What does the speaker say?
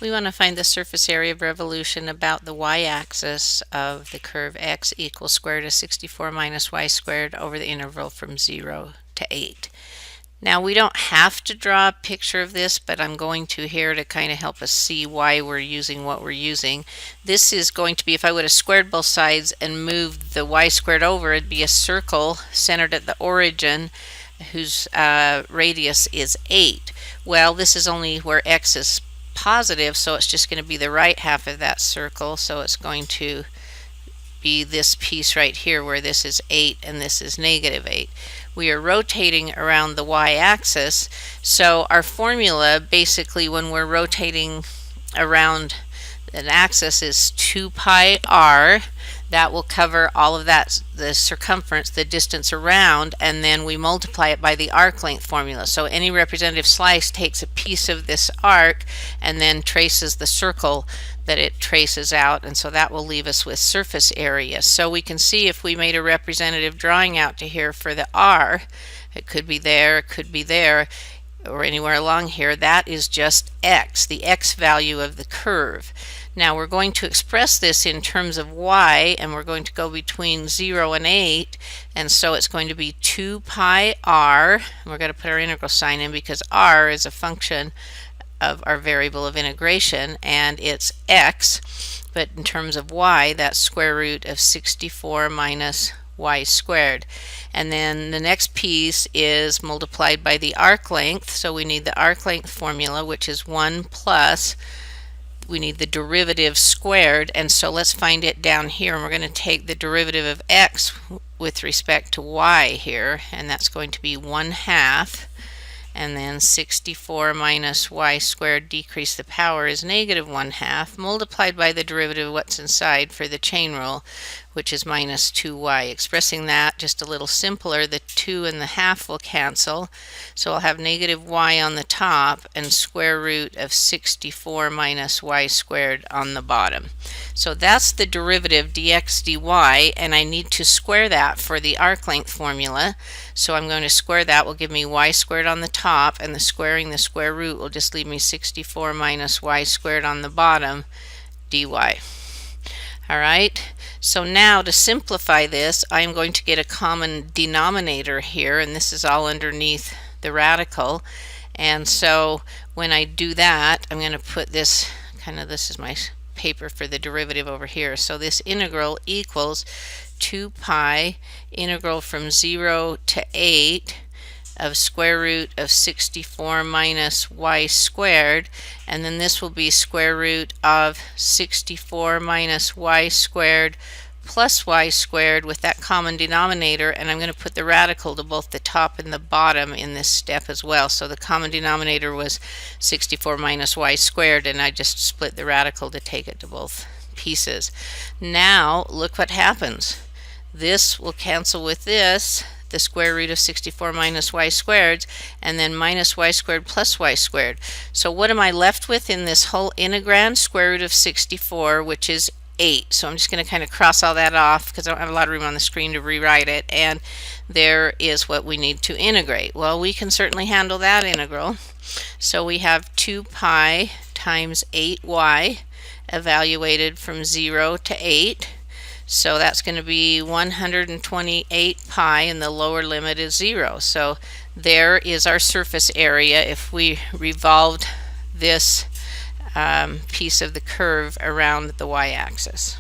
We want to find the surface area of revolution about the y-axis of the curve x equals square root of 64 minus y squared over the interval from 0 to 8. Now we don't have to draw a picture of this, but I'm going to here to kind of help us see why we're using what we're using. This is going to be, if I would have squared both sides and moved the y squared over, it'd be a circle centered at the origin whose radius is 8. Well, this is only where x is positive, so it's just going to be the right half of that circle, so it's going to be this piece right here where this is 8 and this is negative 8. We are rotating around the y-axis, so our formula basically when we're rotating around an axis is 2 pi r. That will cover all of that, the circumference, the distance around, and then we multiply it by the arc length formula. So any representative slice takes a piece of this arc and then traces the circle that it traces out, and so that will leave us with surface area. So we can see if we made a representative drawing out to here for the r, it could be there, it could be there, or anywhere along here, that is just x, the x value of the curve. Now we're going to express this in terms of y, and we're going to go between 0 and 8, and so it's going to be 2 pi r. We're going to put our integral sign in because r is a function of our variable of integration, and it's x, but in terms of y, that's square root of 64 minus y squared. And then the next piece is multiplied by the arc length, so we need the arc length formula, which is 1 plus, we need the derivative squared, and so let's find it down here, and we're going to take the derivative of x with respect to y here, and that's going to be 1/2, and then 64 minus y squared, decrease the power, is negative 1/2, multiplied by the derivative of what's inside for the chain rule, which is minus 2y. Expressing that just a little simpler, the 2 and the half will cancel, so I'll have negative y on the top and square root of 64 minus y squared on the bottom. So that's the derivative dx dy, and I need to square that for the arc length formula. So I'm going to square that, will give me y squared on the top, and the squaring the square root will just leave me 64 minus y squared on the bottom dy. Alright, so now to simplify this, I'm going to get a common denominator here, and this is all underneath the radical. And so when I do that, I'm going to put this, this is my paper for the derivative over here. So this integral equals 2 pi integral from 0 to 8 of square root of 64 minus y squared, and then this will be square root of 64 minus y squared plus y squared with that common denominator, and I'm going to put the radical to both the top and the bottom in this step as well. So the common denominator was 64 minus y squared, and I just split the radical to take it to both pieces. Now look what happens. This will cancel with this, the square root of 64 minus y squared, and then minus y squared plus y squared. So what am I left with in this whole integrand? Square root of 64, which is 8. So I'm just going to kind of cross all that off because I don't have a lot of room on the screen to rewrite it, and there is what we need to integrate. Well, we can certainly handle that integral. So we have 2 pi times 8y evaluated from 0 to 8. So that's going to be 128 pi, and the lower limit is 0. So there is our surface area if we revolved this piece of the curve around the y-axis.